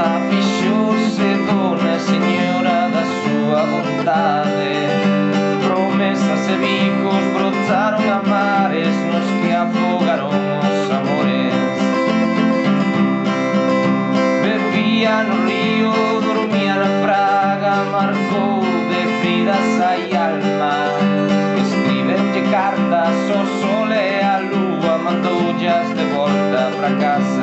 nada fixose dona señora da súa vontade. Promesas e bicos brotaron a mares nos que afogaron os amores. Bebía no río, dormía na praga, marcou de feridas hai alma. Escribenlle cartas ao sol e a lúa mandoullas de volta pra casa.